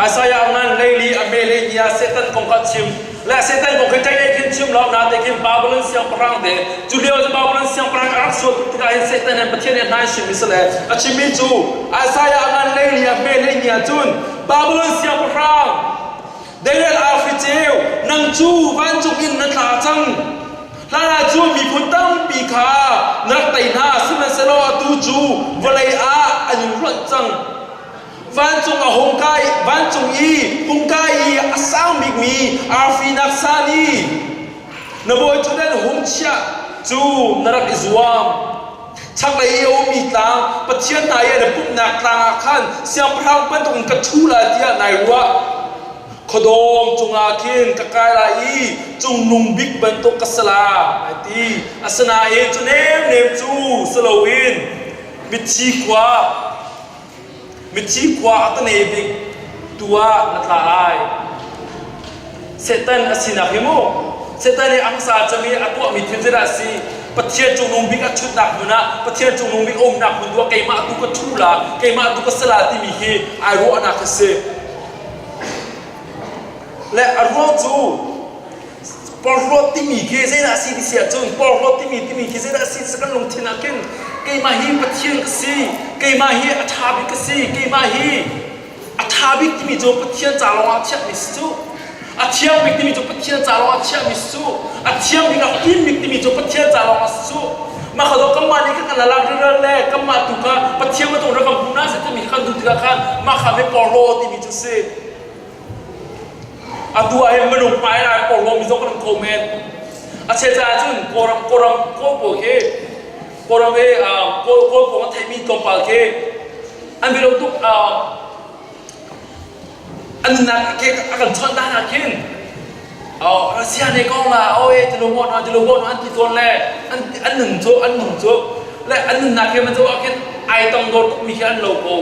อาศัยอันนั้นเลยลีอเมริกาเซตันคงกัดชิมและเซตันคงเคยใจกินชิมแล้วนาแต่กินบาบิลอนเสียงพลังเดจูเลียจะบาบิลอนเสียงพลังรักสุดที่การเซตันในประเทศนี้นายชิมิสเลอาชิมิจูอาศัยอันนั้นเลยลีอเมริกาจุนบาบิลอนเสียงพลังเดลอาฟิเจลนังจูวันจุกินนักขาจังลาจูมีพุทธังปีขานักไตนาสิมันเซโลตูจูวลัยอาอันยุรันจังวันจงอาหงกายวันจงอีหงกายอาสามบิกมีอาฟีนักซานีนบอยจุดนั้นหงเชียจูนรักอิสวามชักเลยเอามีตังปัจเจียนนายเนี่ยปุ๊บนักตาขันเสียงพลังเป็นตรงกระชูลาเดียนายรัวขดมจงอาคินกะกายลาอีจงนุ่งบิ๊กเป็นตกกษลาไอตีอาสนาเอจุเนมจูสโลวินมิชีกว่ามิชีกว่าอัตเนบิกตัวนักลายเซตันอสินาฮิโมเซตันในอังสาจะมีอัตวมิทิจราสีปะเทียนจงนุ่งบิ๊กชุดหนักมุนะปะเทียนจงนุ่งบิ๊กอมหนักมุนตัวเกมาตุกชูลาเกมาตุกสลาที่มีเฮไอโรอนาคเซและอารมณ์จูปอลโรติมีเกษตรสิที่เสียจนปอลโรติมีเกษตรสิสักลงที่นักเก็นเกมาฮีปะเทียนกษีเกมาฮีอัฐาบิกษีเกมาฮีอัฐาบิกที่มีโจปะเทียนจาลวัชมิสุอัฐาบิกที่มีโจปะเทียนจาลวัชมิสุอัฐาบิกที่มีโจปะเทียนจาลวัชสุมาขดกมานี่ก็กันละเรื่องแรกก็มาตุกะปะเทียนมาตรงระกังบุญน่าเสร็จมีขันดุติกะขันมาขำให้ปอลโรติมีโจเซอาตัวเองมันลงไปนะปอลมีสองคนคอมเมนต์อาเชจาจุนโกรำโคโปเคโกรำโกของไทยมีกอมปาเคอันเป็นตุกอันนั้นเคอาการชนด้านนักขินเสียในกองละจะลงวันอันที่ตัวแรกอันหนึ่งโจและอันหนึ่งนักขินมันจะว่าขินไอต้องโดนมีแค่อันโลโก้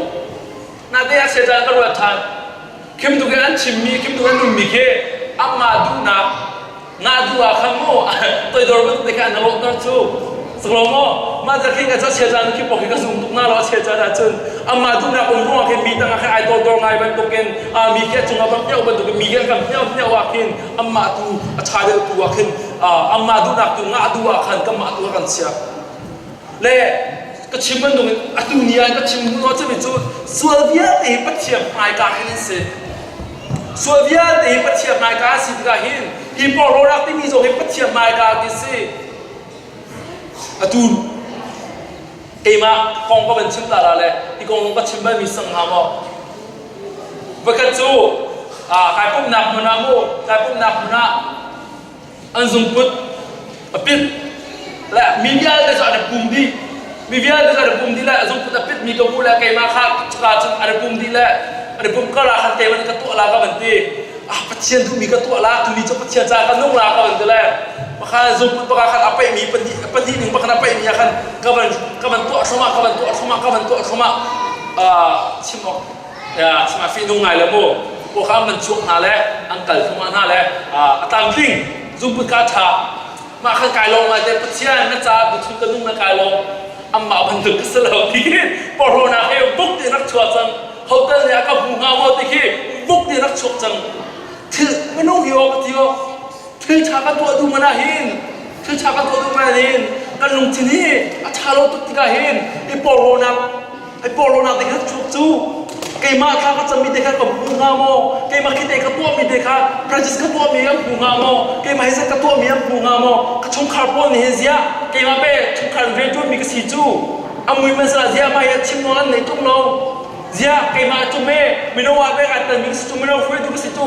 น่าจะอาเชจาก็รู้ทันคิมตุกันอันชิมมีคิมตุกันนุ่มมีแค่อามาดูนับนาดูอาขโมตัวโดนมันติดกันนรกนั่นชูสโลโมมาจากที่กันจะเชื่อใจนึกคิดบอกให้กันสุ่มตุกน่าเราเชื่อใจได้จนอามาดูนับองค์พระแค่มีตั้งแค่ไอตัวโดนไงบรรทุกกันมีแค่จงเอาบรรทุกบรรทุกมีแค่กันเนี่ยว่าขึ้นอามาดูชายเดือดตัวขึ้นอามาดูนับตัวนาดูอาขันก็มาดูกันเสียเล่ก็ชิมมันตรงนี้อัตุนียก็ชิมมันว่าจะเป็นจุดส่วนเดียร์ที่ปัจเจียนายการให้นั่นสิส่วนเดียร์ที่ปัจเจียนายการสิบกาหินที่พอเรารักที่มีส่วนที่ปัจเจียนายการกิสิอัตุนเอ็มากองก็เป็นชิมตาละเลยที่กองก็ชิมไม่มีสังหารเวกจูใครพุ่มนับมันนะโมใครพุ่มนับมันนะอันซุ่มพุทปิดและมีเดียได้จะadaปุ่มดีมีเดียได้จะadaปุ่มดีและซุ่มพุทปิดมีกระมูลและใครมาครับจะadaปุ่มดีและadaปุ่มก็ราคันเทมันก็ตัวละก็เป็นที่ปัจเจียนทุมีก็ตัวละทุมีจะปัจเจียนจากกันนุ่งละก็เป็นที่แรกมากซุ่มพุทประกาศapa yangมีปฏิหนึ่งประกาศapa yangมีkanก็เป็นตัวสมัครก็เป็นตัวสมัครชิมออกชิมฟีนุ่งไงละโมพวกเขามันช่วงหน้าแหละอังเกิลขึ้นมาหน้าแหละตามลิงซุ่มพุทกาชามาขันกายลงมาแต่ปัจเจียนนั่นจะบุตรกันนุ่งมากายลงอัมมาบันทึกสลบที่ปอโรนาเฮลบุกที่นักชัวจังเขาเต้นเนี่ยก็บุงเอาหมดที่บุกที่นักชัวจังถือไม่น้องหิวก็ที่ว่าถือชากันตัวดูมันหินถือชากันตัวดูมันหินกันลงที่นี่อาชาโลตุติกาหินไอ้ปอโรนาที่นักชัวจูเกมาข้าก็จะมีเด็กกับบุงเอาหมดเกมาคิดเด็กกับตัวมีเด็กค่ะพระเจ้ากับตัวมีอันบุงเอาหมดเกมาเฮซ่กับตัวมีอันบุงเอาหมดกชงคาร์บอนเฮเซียเกมาเป้ชงคาร์บอนจูมีกสิจูอามุยมันสละเซียมาเฮชิมนอนในตุ้งโลเซียเกมาจุเม่ไม่รู้ว่าเป้กันแต่มีจุไม่รู้ฟื้นจุกสิจู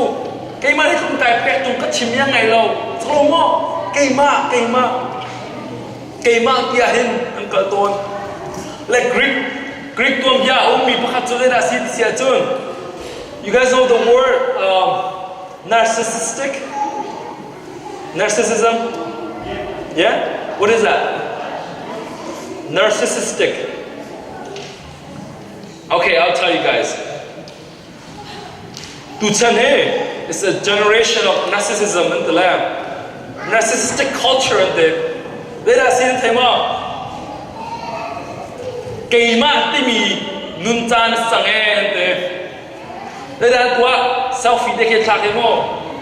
เกมาที่ตุ้งไก่เป็ดตุ้งก็ชิมยังไงเราสโลโมเกมาที่อาหินอันเกิดต้นและกรีกตัวมีมีประคับจุดได้สิที่เสียจน You guys know the word narcissism? Yeah? What is that? Narcissistic. Okay, I'll tell you guys. Tuchanhe is a generation of narcissism in the land. Narcissistic culture in the. Let us see the tema. เกมาที่มีนุนจานสังเกต เลยด้านตัว selfie ได้แค่ฉากเดียว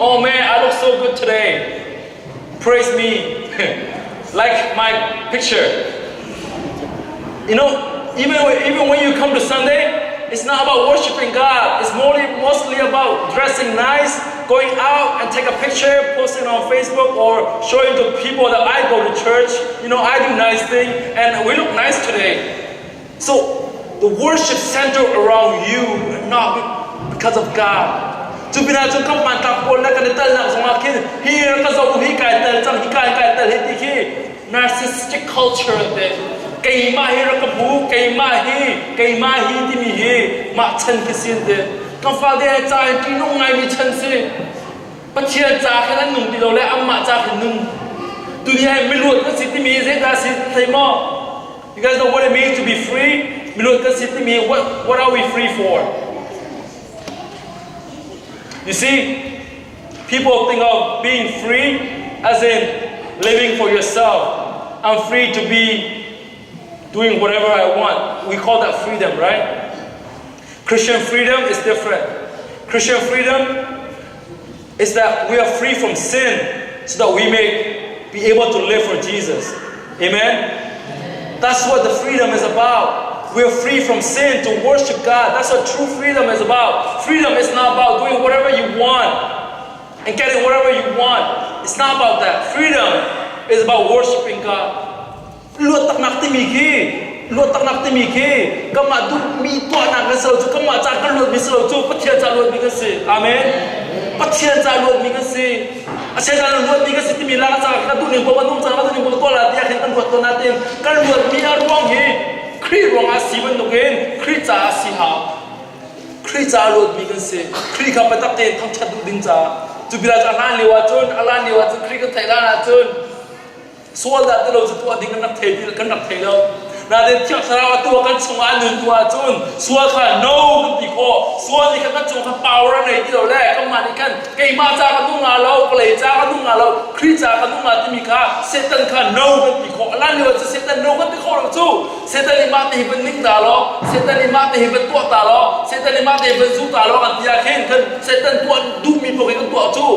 oh man I look so good today praise me like my picture you know even when you come to Sunday it's not about worshiping God it's mostly about dressing nice going out and take a picture posting on Facebook or showing to people that I go to church you know I do nice things and we look nice today so the worship center around you not because of God chú bây giờ chúng không bàn tập quân là cái tên là giống như kia hi cái dòng hi cái tên trong hi cái tên hi thì narcissistic culture đấy cái mà hi cái bù cái mà hi thì mi hi mà chân cái gì đấy con phải để trái cái nông ngày mi chân gì bắt chia trả cáiนั้นnung thì đâu lại âm mà trả cái nung tụi nàyไม่รู้cái gìที่มีเสียดายสิthấy mò you guys know what it means to be free ไม่รู้cái gìที่มี what are we free for You see, people think of being free as in living for yourself. I'm free to be doing whatever I want. We call that freedom, right? Christian freedom is different. Christian freedom is that we are free from sin so that we may be able to live for Jesus. Amen? That's what the freedom is about. We are free from sin to worship God. That's what true freedom is about. Freedom is not about doing whatever you want and getting whatever you want. It's not about that. Freedom is about worshiping God. Luôn tak nak timi ki, luôn tak nak timi ki. Kama tu mi tua nak kesel tu, kama cakap luôn mi sel tu, petia cakap luôn mi kesel. Amen. Petia cakap luôn mi kesel. Asyik cakap luôn mi kesel timi lah cakap tu ni bawa nung cakap tu ni bawa tua lah dia kan buat tu nanti. Kan luôn mi arwang hi. คริสรองอาศีมันตกเองคริสจ่าอาศีหาคริสจ่าลุดมีกันสิคริสขับไปตักเตนทั้งชัดดูดินจ่าจุบิลาจ่าล้านเลี้ยวจนล้านเลี้ยวจนคริสก็ไทยล้านจนส่วนแต่เราจะตัวดิ่งกันนักเทดีกันนักเทแล้วนาเดียเที่ยวสารวัตรตัวกันชงอันหนึ่งตัวจนส่วนค่ะ no กันตีโคส่วนนี้กันจงกันเปล่าอะไรที่เราแรกก็มาที่กันเกี่ยมาจากกันตุ้งงาเราเกลี่ยจากกันตุ้งงาเราคริสจากกันตุ้งงาที่มีค่าเซตันค่ะ no กันตีโคล้านเลี้ยวจะเซตัน no กันตีโคเราจู่เซตันนี่มาที่เป็นนิ่งตาล้อเซตันนี่มาที่เป็นตัวตาล้อเซตันนี่มาที่เป็นสู้ตาล้อกันที่อยากเห็นกันเซตันตัวดูมีโปรแกรมตัวจู่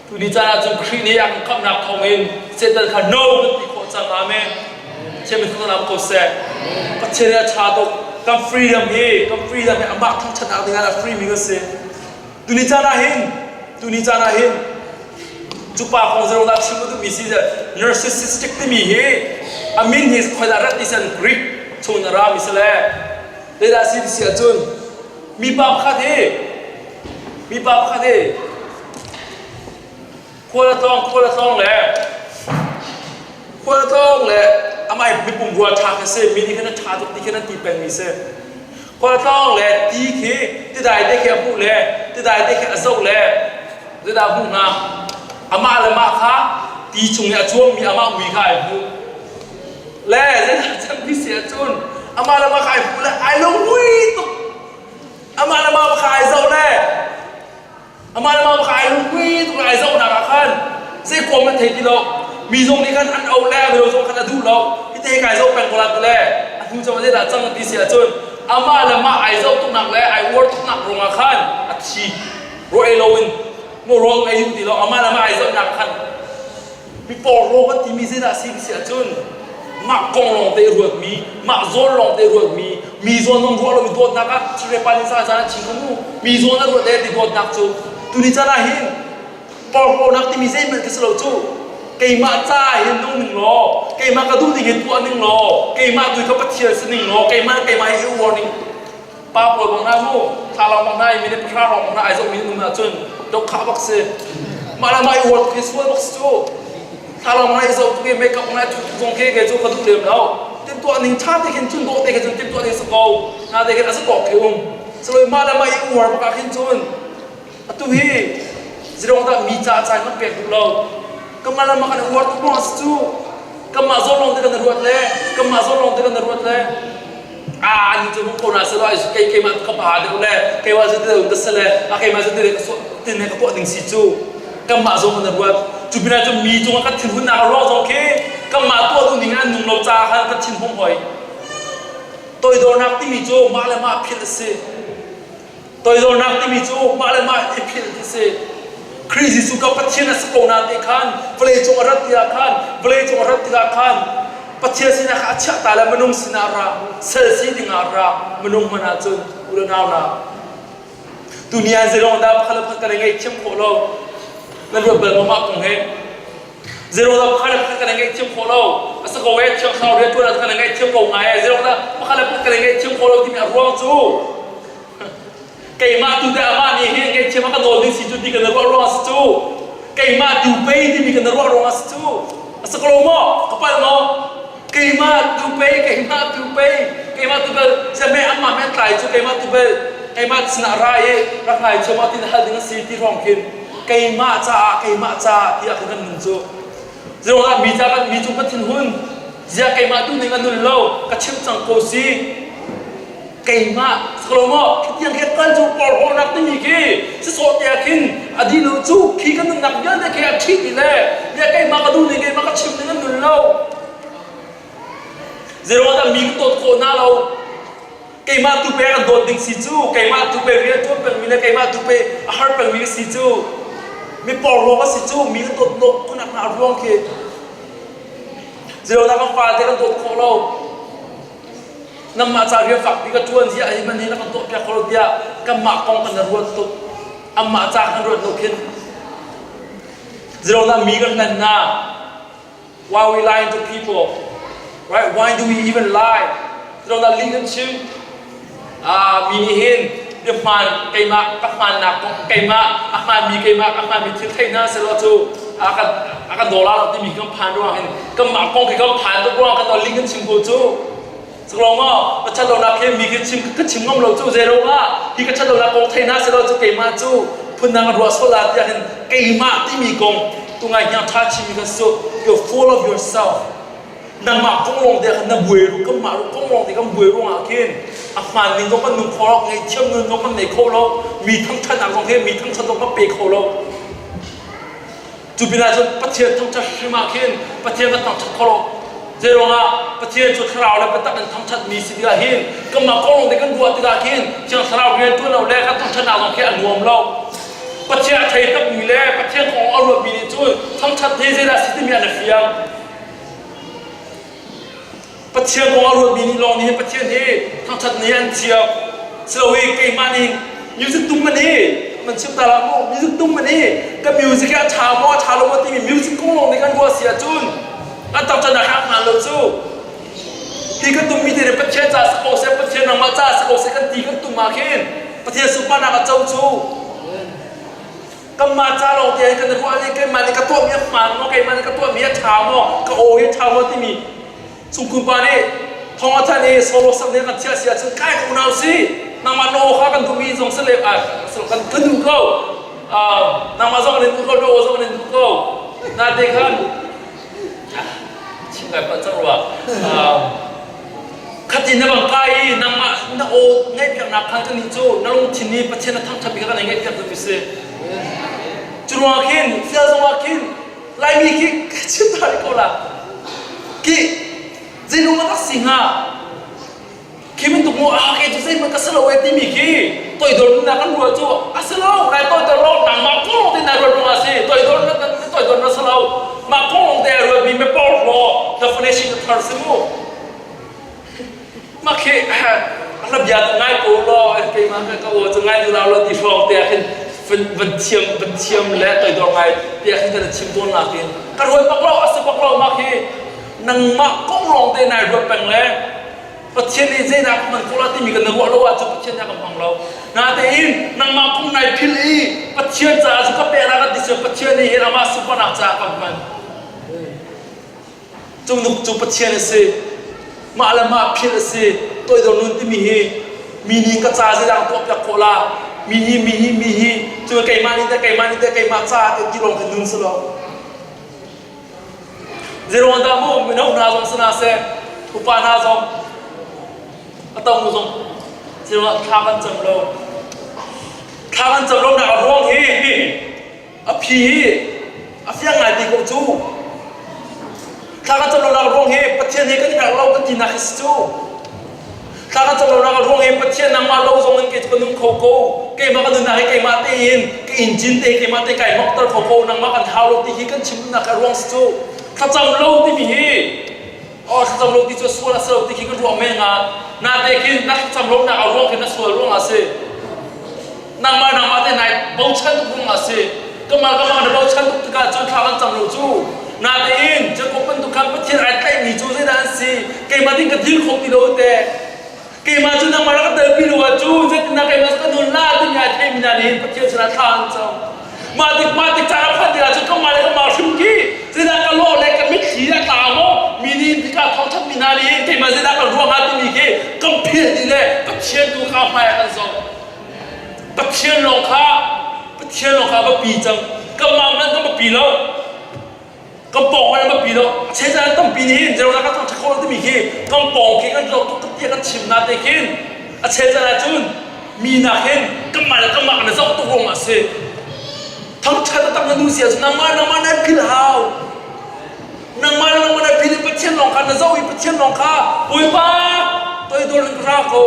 ทุกทีจ้าจนคริสนี่ยังขับหนักทองเองเซตันค่ะ no กันตีโคจังอาเมนเชื่อเป็นคนนำโคเซ่ก็เชื่อชาดกกับฟรีดอมเย่กับฟรีดอมเย่อันบ้าทั้งชนะถึงงานฟรีมีก็เซ่ตุนิจานาหินจุปาของเราได้ชิมดูมีสิเด narcissistic ที่มีเฮอามินฮิสคอยดารัตติสันกรีกชนรามิสเลได้ได้สิเสียจนมีบาปขัดเฮคนละต้องแหละอาไม่มีปุ่มรัวชาเซ่มีที่ขนาดชาตุกที่ขนาดตีเป็นมีเซ่คนละต้องแหละตีขี้ที่ได้แค่พูดแหละที่ได้แค่อสุกแหละที่ได้พูดนะอามาเลยมาค่ะตีชงเนี่ยช่วงมีอามาวีขายพูดแหละที่ได้จังพิเศษจุนอามาเลยมาขายพูดแหละไอ้ลงวิ่งตุกอามาเลยมาขายเจ้าแหละอามาเลยมาขายลงวิ่งตุกไอ้เจ้าหนักขันเซ่กลัวมันเทที่เรามีทรงนี้กันอันเอาแรกไปเราทรงกันดูเราที่เตะไก่ทรงเป็นคนละตัวแรกทุกจังหวะที่เราจังตีเสียจนอามาละมาไอ้ทรงตุกหนักแล้วไอ้วอร์ตุกหนักลงมาขันอัดชีโรเอโลวินโมโรไอ้ยุติเราอามาละมาไอ้ทรงหนักขันมีปอโรกันที่มีเสียเสียจนมากองลงเตะรวดมาโซนลงเตะรวดมีโซนลงรวดเรามีตัวนักอะที่เรียกปานิสาจานะชิงกูมีโซนนักรวดเตะที่ตัวนักจูตุนิจานาหินปอโรนักที่มีเสียเหมือนกับเราจูเกี่ยมาจ่ายเห็นน้องหนึ่งโลเกี่ยมากระดูที่เห็นตัวหนึ่งโลเกี่ยมาดูเขาปะเทียสหนึ่งโลเกี่ยมาให้อีวอร์นิ่งป้าปวดบางหน้ามูถ้าเราบางหน้ามีได้พระเราบางหน้าไอ้เจ้ามีนุ่มหน้าจนดอกขาบักเสมาละไม่อีวอร์ที่สวยบักจูถ้าเราบางหน้าไอ้เจ้าตัวเกี่ยไม่กับบางหน้าจุดตรงเกี่ยจูกระดูเดิมแล้วเต็มตัวหนึ่งชาติเห็นจนโดดเห็นจนเต็มตัวหนึ่งสกอลน่าจะเห็นสกอลเกี่ยวสลายมาละไม่อีวอร์ประกาศเห็นจนตัวพี่จะลองแต่มีจ่าใจมันเปลี่ยนดูเราKemana makan uang tu bos tu, kemana zolong dengan ruat le, ni tu mungkin nasi lah, kayak mat kepala dia le, kayak wajib dia untuk sele, kayak wajib dia tiada kepuat dengan situ, kemana zolong dengan ruat, cubina tu mi tu makan tinhun nak roh zong ke, kemana tu dengan nung lau cahan kan tinhun hoi, toi dor nak ti mi tu malah mak pilih se, ตัวโดนนักที่มีจูมาเลยมาเอพิลที่เสคริสต์สุกับปัจเจกสกุลนาติขันเวลจงรัตติอาขันเวลจงรัตติอาขันปัจเจกสินะขัดชัตตาและมนุษย์สินาระเซลซีดิงาระมนุษย์มนาจุนอุลนาวนาดุนยาเจริญดาบขลับกันยังไงเชื่อมโคโลนั่นรูปแบบมากของเฮเจริญดาบขลับกันยังไงเชื่อมโคโลสกุลเวทเชื่อมเขาเรียกตัวนั้นกันยังไงเชื่อมโคไงเจริญดาบขลับกันยังไงเชื่อมโคโลที่มีอารมณ์จูKay ma tu da ama ni he kay chema ka dol din si tu di ka narwa ro as tu kay ma tu pe di mi ka narwa ro as tu asakolo mo kapal mo kay ma tu pe kay ma tu sa me amma me tlai chu kay ma tu pe kay ma sna ra ye ra khai chema tin hal ding si ti rong kin kay ma cha ti a kan nun chu zero la mi chu pa thin hun zia kay ma tu ning an nun lo ka chim chang ko si kay ma skolomo kitiang ke kan chu por ho nak ti ki se so tia kin adi lo chu ki kan nak ya ne ke thi ni le ya kay ma ka du ni kay ma ka chim ni nun lo zero da mi to ko na lo kay ma tu pe ka do ding si chu kay ma tu pe ria tu pe mi le kay ma tu pe a har pe mi si chu mi por ho ka si chu mi to no ku nak na rong ke zero da ka fa te ka do ko lo nama cari fak di ketuan dia ini mana nak untuk pihak kalau dia kemak kong kena ruat tu amma cak kena ruat nukin zero na migan na why we lying to people right why do we even lie zero na lingan chim minihin dia man kaimak kapan nak kaimak akan mi thil na selo tu akan dolar tu mi kampan doang kan kemak kong kampan tu doang kan lingan chim go tu Selama macam lo nak mi kecim ngom lo tu zero nga, hi kecil lo nak kong thai na selo tu kema tu, pun nang ruas solat ya kan kema ti mi kong, tu ngai yang touch mi so you're full of yourself. Nang mak kong long dia kan na buiru kan mak kong long dia kan buiru ngakin, aman ning kong kan nung kolok ngai chem nung kong kan nei kolok, mi thang chan ang kong he mi thang chan kong kan pe kolok. Tu bina jun pathian thang chan shimakin, pathian kan thang chan kolok. Zero nga pathian chu thrau le patak an thang chat mi si dia hin kama kolong de kan buat dia hin chang thrau rian tu lo le ka thang chat na long ke an nuam lo pathian thai tak mi le pathian kong aru bi ni chu thang chat the je da si ti mi an fiang pathian kong aru bi ni long ni pathian he thang chat ni an chia so we ke mani music tum mani man chim ta la mo music tum mani ka music ya cha mo cha lo mo ti mi music kong long de kan buat sia chunอันต้องจะนะครับงานเราสู้ที่กันตุ้มมีแต่ประเทศจ่าสกอเซประเทศนางมาจ่าสกอเซกันตีกันตุ้มมาขึ้นประเทศสุพรรณกับเจ้าชูกันมาจ่าเราเดียกันแต่ว่านี่กันมาในกระตัวมีหมันกันมาในกระตัวมีชาวมอก็โอ้ยชาวมอที่มีสุขุมปานี่ทองอัฐนี่โซโลสักเนี่ยกันเชี่ยเสียจนใกล้กับเราสินางมาโนข้ากันตุ้มมีสองเสลบสลับกันขึ้นดูเขานางมาส่งกันดูเขาโนส่งกันดูเขานาเด็กกันชิงไก่ปัจจุบันขัดจินในบางกายนางมาณโอไงเพียงนักขันกันนิจูนั่งลงที่นี่ประเทศนั้นทั้งทับกันไงเพียงตัวพิเศษจุดว่าขินเสียสว่าขินไล่มีขิชิบหายเขาละกิเจนุมันตักสิงห์ขิมันตุกโมอาเกจุเซมันก็สโลเวติมีขิตัวอีโดนนักกันรัวจูอ่ะสโลไล่ตัวอีโดนโลหนังมาโก้ลงที่นายรัวรัวสิตัวอีโดนนักตัวอีโดนนักสโลมาโก้ลงแต่รัวมีไม่ปอดรัวdefinition of terrorism มาเขรับยาง่ายกูรอไอ้มาก็ว่าจะง่ายดูเราเราตีฟองแต่ขึ้นเป็นเชียมและต่อยตัวไงแต่ขึ้นกันชิมตัวหนักขึ้นกระโดดปักเราอาศัยปักเรามาเขนังมาก้องลงแต่นายรถแปลงแล้วประเทศนี้เจนักมันกุลาที่มีกันนึกว่าเราว่าจะประเทศนี้กับของเรานาแต่อินนังมาก้องนายพิลีประเทศจ้าจะก็เป็นอะไรกันที่สุดประเทศนี้เห็นอามาสุพรรณจ้ากับมันจงนุกจุประเทศนี้สิมาละมาพิลสิตัวโดนนุ่นที่มีนี่กระจายสิดังตัวเปียกโคลามีฮีจงไก่มานี่แต่ไก่มาจ้าแต่ที่ลงกันนุ่นสลอเจริญดามูมินเอาหน้าจงสนาเสอุปาหน้าจงอัตมุจงเจริญข้ากันจำเราหน้าร้องฮีอภิอภิยังไงตีกูจูข้ากันจำเราหน้าร้องฮีประเทศนี้ก็ที่เราก็ที่นักสิจูข้ากันจำเราหน้าร้องฮีประเทศนั้นมาเราจงเงินเกิดคนนุ่งโคโก้เ cái mà cái đừng nói cái mà tiền cái engine thế cái mà thế cái motor khổ khổ năng mà cái thao lô thì khi cái chim nó cái ruộng sốถ้าจำโลกที่มีอ๋อถ้าจำโลกที่จะสวยแล้วสวยที่คิดกันรวมแม่งานาเด็กคิดนักจำโลกนักเอารวมคิดนักสวยรวมอาเซ่นางมาแต่ไหนบ้าชันทุกรวมอาเซ่ก็มาบ้าชันทุกการจนข้ากันจำโลกจูนาเด็กจะก็เป็นทุกคำเป็นเทียนไอ้ใครมีจูได้ดันสิเกมาที่กระดิ่งคงที่โลกแต่เกมาจูนางมาแล้วก็เดินปีโลกจูเสร็จนางเกมาก็นุนล่าที่มีไอ้เทมินานีเป็นเทียนชนะทางเจ้ามาติจารพันธุ์ที่เราจะก็มาเลยก็มาชุมกี้เสียดายก็โลเล็กก็ไม่ขี้ละตาโมมีนี่ที่การท้องทับมีนาลีที่มาเสียดายก็ร่วงหาที่มีกี้ก็เพี้ยนดีเลยก็เชียนดูข้าวไปกันสองก็เชียนลงข้าก็ปีจังก็มามันก็มาปีแล้วก็ปองมันมาปีแล้วเชื่อใจต้องปีนี้เดี๋ยวเราก็ต้องชักโคตรที่มีกี้ก็ปองกี้ก็เราก็เตี้ยกันชิมนาเด็กกินเชื่อใจจุนมีนาเห็นก็มาแล้วก็มากันสองตัวลงมาสิทั้งชาติตั้งกันดูเสียนางมาในพิลาวนางมาในพิลประเทศลองกันนะเจ้าอีประเทศลองค่ะปุยป้าตัวโดนกระเขา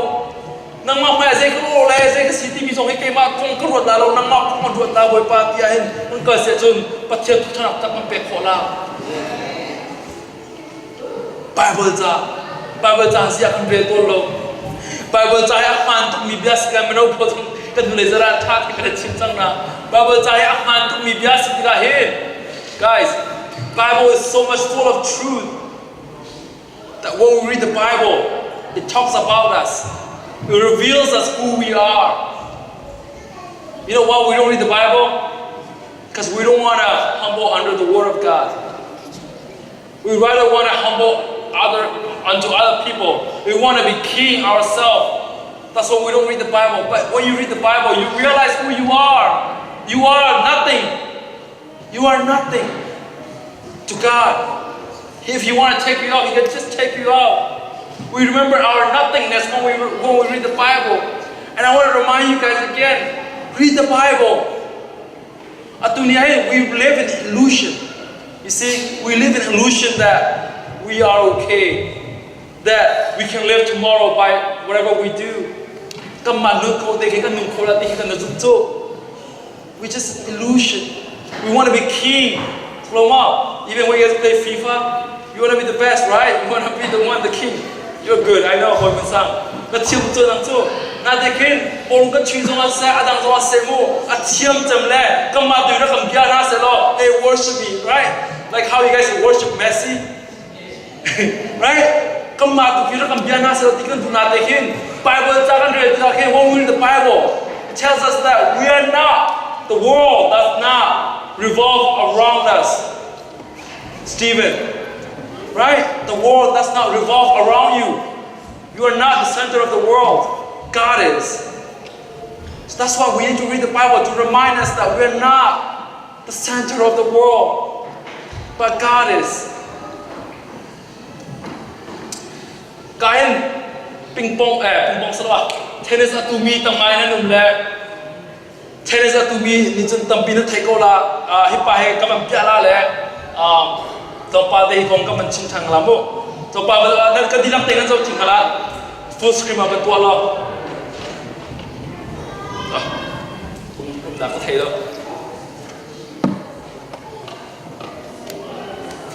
นางมาไม่ใช่ก็โอ้เลยใช่ก็สิที่มีส่งให้เกมาคงกระโดดดาวน์นางมาคงมาดวดดาวปุยป้าที่เห็นมันเกิดเสียจนประเทศทุกชาติตั้งมันเป็นโคลาไบเบิลจ้าเสียกันเป็นตัวโลกไบเบิลจ้าอยากฟังทุกมีเบียสกันไม่รู้พอถึงกันดูเลยจะรักท่าที่กระชิมจังนะBible saya akan tuh biasa tidak hit. Guys, Bible is so much full of truth that when we read the Bible, it talks about us. It reveals us who we are. You know why we don't read the Bible? Because we don't want to humble under the Word of God. We rather want to humble unto other people. We want to be king ourselves. That's why we don't read the Bible. But when you read the Bible, you realize who you are. You are nothing. You are nothing to God. If He want to take you out, He can just take you out. We remember our nothingness when we read the Bible. And I want to remind you guys again, read the Bible. At dunia we live in illusion. You see, we live in illusion that we are okay, that we can live tomorrow by whatever we do. We just illusion. We want to be king. Even when you guys play FIFA, you want to be the best, right? You want to be the one, the king. You're good, I know. But hey, worship me, right? Like how you guys worship Messi, right? When we read the Bible, it tells us that we are not. The world does not revolve around us. Stephen, right? The world does not revolve around you. You are not the center of the world. God is. So that's why we need to read the Bible to remind us that we are not the center of the world, but God is. Kain ping pong sala. Tennis atumi tamay na numle. Tennis atumi ni chun tampi na thaiko la hipa he kamam pyala le topa de hong kaman ching thang la mo topa na ka dilak te na zo ching khala full screen ma ba to lo da ko thai lo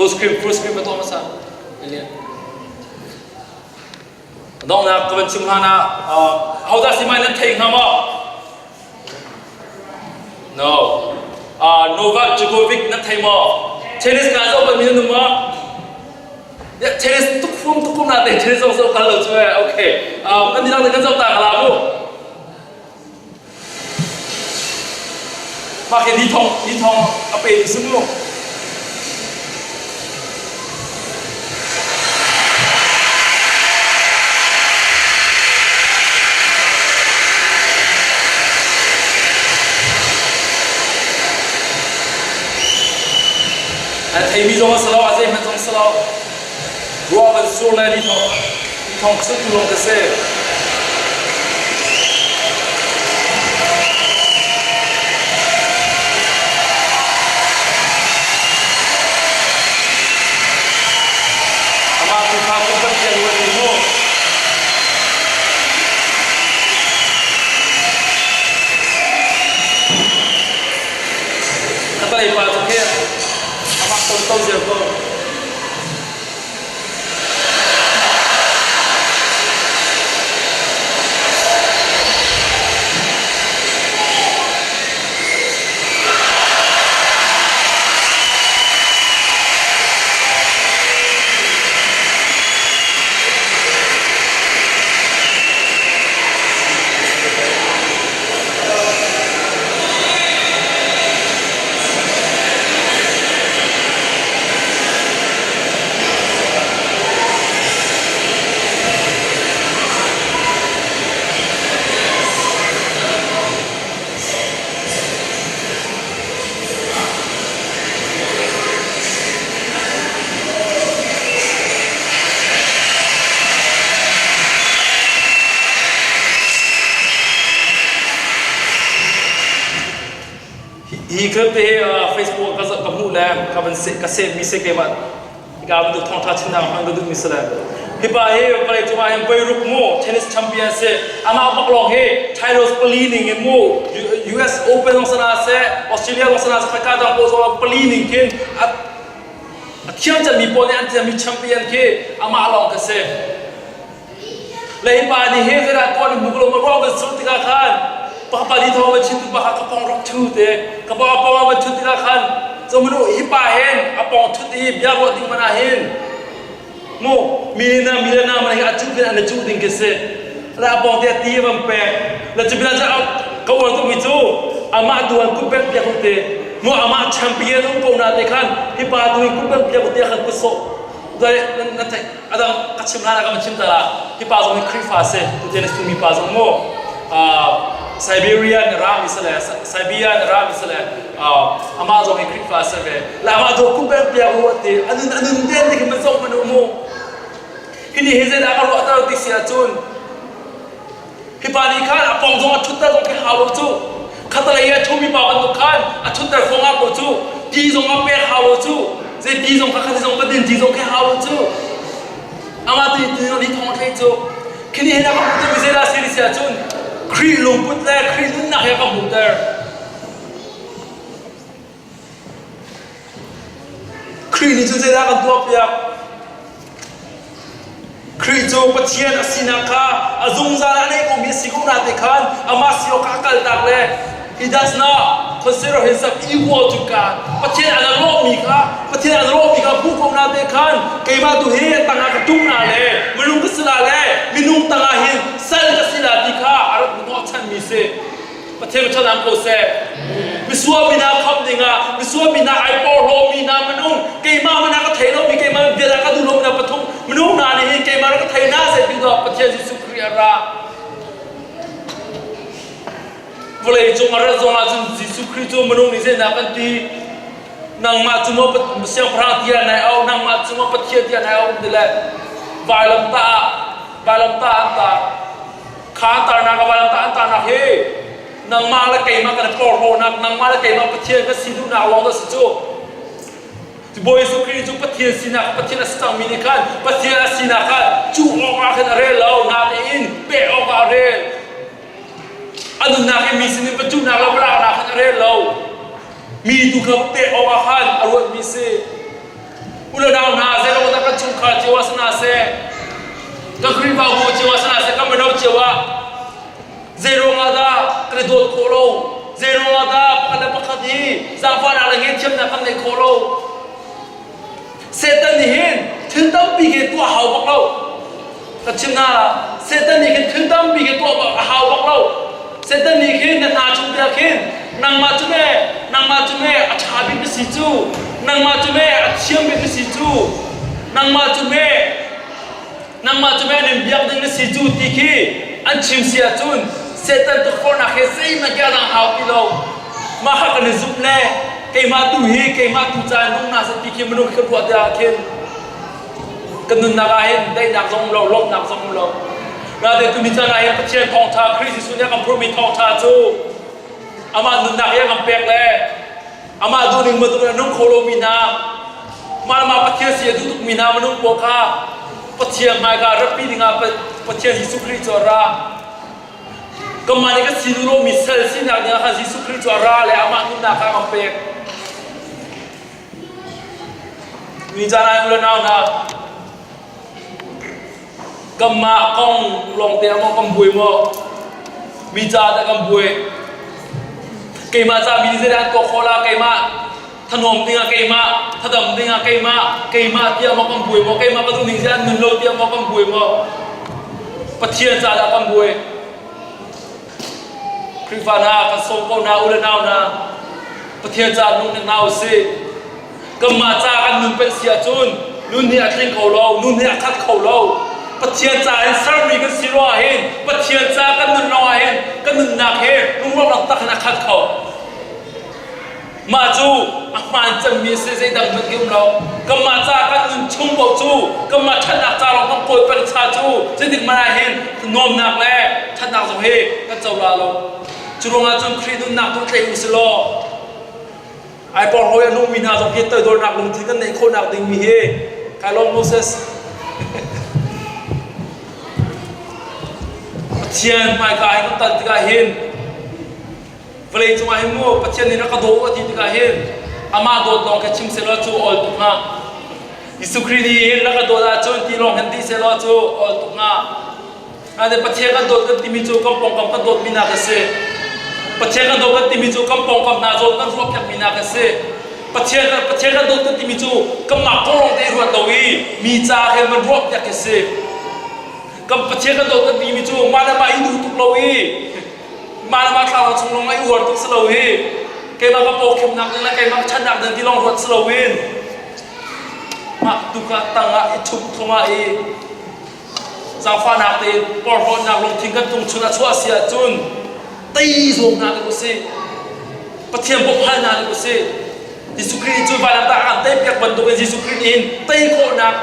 full screen ma to ma sa alien dong na kaman ching hana how da simai na thai ha mo No. Novak Djokovic na thay mo. Tennis ka zo ba minun mo? Ya tennis tukum natin. Tennis zo kalo zo okay. Kandilang na kanzo ta kala mo. Bakit ditong ape sumo. Thầy mi dong salo azay man dong salo ruwa ban sur la di thong su tu long kase ama tu pa ko ban chen wa ni mo lei pa chu khe ama kon tau zer ko hi khe pe Facebook ka mu la ka ban se ka se mi se ke ba ga ban du thong tha chin da hang du mi se la hi pa he pa le chuma hem pai ruk mo tennis champion se ama bak long he titles pleading in mo US Open long sana se Australia long sana se ka da ko so pleading kin a thiam chan mi po ne an mi champion ke ama long ka se le hi pa ni he ra ko ni mu lo ma ro ga su ti ka khan papa di tho ma chin tu ba ka pong rok thu te ka ba pa ma thu ti ka khan so manu hi pa hen a pong thu ti bia ro ding mana hen mo milena ma hi a chu bin an chu ding ke se la pong te ti bam pe la chu bin a ka wa to mi chu ama duan ku pek bia ko te mo ama champion ko na te khan hi pa du ku pek bia ko te khan ku so dai na te adam ka chim na ka ma chim ta hi pa zo ni khri fa se tu te ne tu mi pa zo mo Siberian ram isle Siberian ram isle Amazon creek fast ve la Amazon ku be pia ho te anun den de ke so manu mo kini heze da ka ro ta ti sia chun hi pa ni khan apong zo thut ta zo ke ha lo chu khatala ya thumi pa ban to khan a thut ta fonga ko chu ti zo ma pe ha lo chu je ti zo ka kha zo ba din ti zo ke ha lo chu ama ti no ni thong thai chu kini he na ka tu mi se da sia chun Kri lung put le kri lung nak ya ka mu der kri ni chu je da ka tu pya kri jo pathian asina kha azung za la nei ko mi si ko na te khan ama si o ka kal tak le he does not consider himself equal to God pathian ana lo mi ka bu ko na te khan ke ma tu he tanga ka tung na le minung ka sila le minung tanga hin sal ka sila ti kha arat bu chan mi se pathian ma chan am ko se miswa bina khap dinga miswa bina ai po ro mi na minung ke ma na ka thai lo mi ke ma de la ka du lo na pathum minung na ni hin ke ma ka thai na se ti do pathian Jesu Christ ra vole chung ara zong a chung Jesu Christ cho minung ni se na kan ti nang ma chung mo siang pra ti na au nang ma chung mo pathian ti na au de la vai lam ta ta khá tar na ka walam ta anta na he nang ma la kai ma ka por ho nang ma la kai ma pathian ka sidu na awang da sichu ti boy su kri chu pathian sina pathian astang mi ni khan pathian sina khan chu o ma khan re lo na de in pe o ka re anu na ke mi sin pa chu na la bra na khan re lo mi tu ka pe o ka khan arwat mi se ula na na se lo ta ka chu kha chi wasna se ka kri ba go chi wasna se ka ma no chi wa zero ngada kredot kholo zero ngada pakada pakadi zafa na lang chem na kam ne kholo setan ni hin thindam bi ge tu hau bak lo ka chim na setan ni ke thindam bi ge tu hau bak lo setan ni ke na chung dia khin nang ma chume a cha bi si chu nang ma chume a chiam bi si chu nang ma chume nim biak ding si chu ti khi an chim sia chun setan to for na khe sei ma kya dang hau pi lo ma kha kan zup le ke ma tu hi ke ma tu cha nong na sa ti khi manu khe bua da khen kan nun na ga hin dai nak zong lo lok nak zong lo ra de tu mi cha na ya pa chen thong tha Christ su ne kam pro mi thong tha chu ama nun na ya kam pek le ama du ning ma tu na nong kholo mi na ma pa thia si du tu mi na ma nong po kha pa thia mai ga ra pi dinga pa thia Jesu Christ cho raก็มาในก็สิโรมิเซลสินะเนี่ยค่ะยิสุคริสต์ราเลยอามานุนาข้ามาเป็ก มีจานายอุลนาวนะกำมากองลงเตียงกำบุยโมมีจาแต่กำบุยเกมาจามีเสียดตัวโคลาเกมาถนอมติงาเกมาถดมติงาเกมาเตียงกำบุยโมเกมาประตูนิเสียนุนโลเตียงกำบุยโมปะเทียนจาแต่กำบุยคริฟานาคัสโซโกนาอุลนาวนะปะเทียนจานุนนาวสิกำมาจากันนุนเป็นเสียจุนนุนเนี่ยทิ้งเขาเรานุนเนี่ยคัดเขาเราปะเทียนจาอินสามีกันสิรอเห็นปะเทียนจากันนุนรอเห็นกันนุนนักเห็นนุนเราหลักตักนักคัดเขามาจูอักมันจะมีเสียดังมันกิ้มเรากำมาจากันนุนชุ่มเบาจูกำมาชันนักจาเราต้องโกยเป็นชาจูจะถึงมาเห็นนวมนักแล้ชันนักสงเฮกันเจ้าเราจุรงอาจงครีนุนนักตุเตอุสโลไอปอลโฮยนุ่มมีนาสงเฮตโดนนักลงทิ้งกันในคนนักดึงมีเฮคาร์ลโมเสสเชียนไม่กายก็ตัดติกาเห็นเวลาจังหวะหิมูปัจจัยนี้นักโดดติกาเห็นอามาโดดลงแค่ชิมเซลจูออลตุกนายิสุครีดีเห็นนักโดดอาจูนที่ลงเห็นที่เซลจูออลตุกนาอันนี้ปัจจัยกันโดดกันที่มีจูกำปองกันโดดมีนาเกษปัจจัยกันโดดกันที่มีจูกำปองกันนาโดดกันรวบกันมีนาเกษปัจจัยกันโดดกันที่มีจูกำหมักก็ลงได้รวดตัววีมีจ่าเห็นมันรวบกันเกษกำปัจเจกันโดดกันดีมิจูมาแล้วมาอิดูตุกเลวีมาแล้วมาข่าวชงลงไออวดตุกสโลวีเกมากระโปงเข็มหนักนึงแล้วเกมากชันหนักนึงที่ลองรถสโลวีนมาตุกตังอ่ะอิชุบทงอ่ะอีสาวฟ้าหนักตีปอร์ฟอนหนักลงทิ้งกันตรงชุนชัวเสียจุนตีส่งหนักกุศิปัจเจียมบุกพันหนักกุศิยิสุครีจูบาลันตาอันเตะเปียกบรรทุกยิสุครีอินตีโคหนัก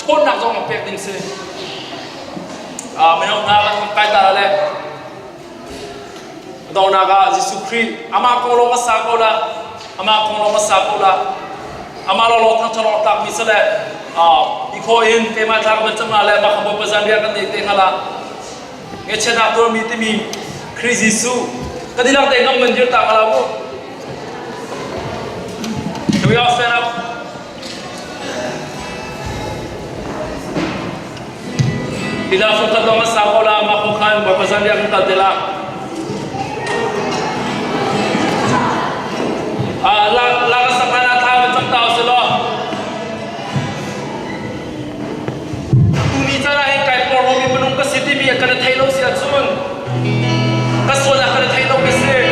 โคหนักจงเปียกดิ่งสิไม่ต้องนากันใกล้ตาเลยต้องนากันยิสุครีอามาคงลงมาสักโอละอามาคงลงมาสักโอละอามาเราทั้งทะเลาะตักมิสเลยอีโคอินเกมาทางมันจะมาเลยมาขบวนประจันเรียกันเด็กๆละเงชนะตัวมีที่มีคริสยิสุก็ที่เราเต็งกันมันเยอะต่างกันแล้วCan we all stand up? Tidak suka dengan sekolah makukan berpesan yang kita telah. Laga sekarang tahu macam tahu selo. Tuni cara yang kait porong yang menung ke city ni akan terlalu siat sun. Kasuan akan terlalu besar.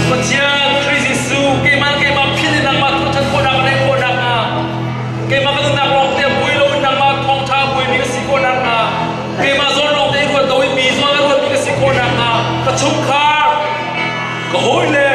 Macam krisis su, keman pilih nama tuan konak ni konak na. Keman kalau nak long tiap bui lo nama tong cha bui ni kasi konak na. Keman zon long tiap ruat doi mi zon ruat ni kasi konak na. Kacung kar, kahoi le.